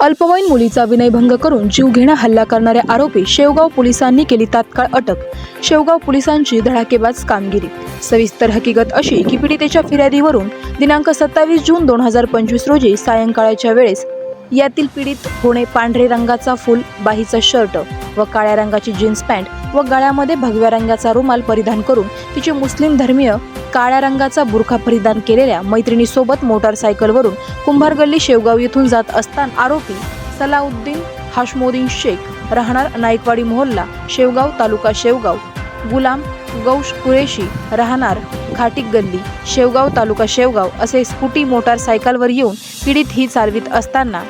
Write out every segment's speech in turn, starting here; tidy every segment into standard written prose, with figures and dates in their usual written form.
अल्पवयीन मुलीचा विनयभंग करून जीवघेणा हल्ला करणाऱ्या आरोपी शेवगाव पोलिसांनी केली तात्काळ अटक। शेवगाव पोलिसांची धडाकेबाज कामगिरी। सविस्तर हकीकत अशी की पीडितेच्या फिर्यादीवरून दिनांक 27 जून 2025 रोजी सायंकाळच्या वेळेस यातील पीडित होणे पांढरे रंगाचा फुल बाहीचा शर्ट व काळ्या रंगाची जीन्स पॅन्ट व गळ्यामध्ये भगव्या रंगाचा रुमाल परिधान करून तिचे मुस्लिम धर्मीय काळ्या रंगाचा बुरखा परिधान केलेल्या मैत्रिणीसोबत मोटारसायकलवरून कुंभार गल्ली शेवगाव येथून जात असताना आरोपी सलाउद्दीन हाशमोद्दीन शेख राहणार नाईकवाडी मोहल्ला शेवगाव तालुका शेवगाव, गुलाम गौश कुरेशी राहणार खाटीक गल्ली शेवगाव तालुका शेवगाव असे स्कूटी मोटारसायकलवर येऊन पीडित ही चालवित असताना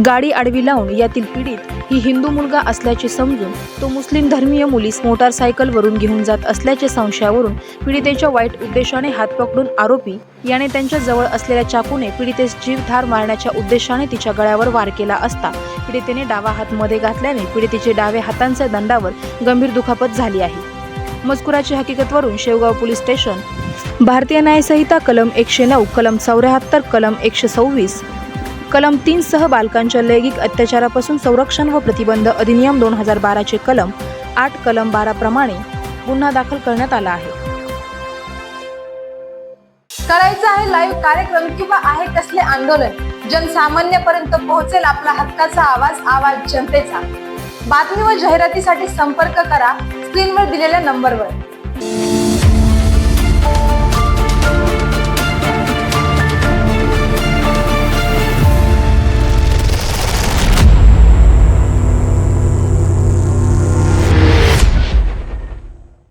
गाडी आडवी लावून यातील पीडित ही हिंदू मुलगा असल्याचे समजून तो मुस्लिम धर्मीय मुलीस मोटारसायकलवरून घेऊन जात असल्याचे संशयावरून पीडितेच्या वाईट उद्देशाने हात पकडून आरोपी याने त्यांच्या जवळ असलेल्या चाकूने पीडितेस जीवधार मारण्याच्या उद्देशाने तिच्या गळ्यावर वार केला असता पीडितेने डावा हात मध्ये घातल्याने पीडितेच्या डाव्या हातांच्या दंडावर गंभीर दुखापत झाली आहे। मजकुराची हकीकतवरून शेवगाव पोलीस स्टेशन भारतीय न्यायसंहिता कलम 109, कलम 74, कलम 126, कलम 3 सह बालकांच्या लैंगिक अत्याचारापासून संरक्षण व प्रतिबंध अधिनियम 2012 चे कलम 8, कलम 12 प्रमाणे गुन्हा दाखल करण्यात आला आहे। करायचं आहे लाईव्ह कार्यक्रम किंवा आहे कसले आंदोलन जनसामान्यपर्यंत पोहोचेल आपला हक्काचा आवाज जनतेचा। बातमी व जाहिरातीसाठी संपर्क करा स्क्रीनवर दिलेल्या नंबरवर।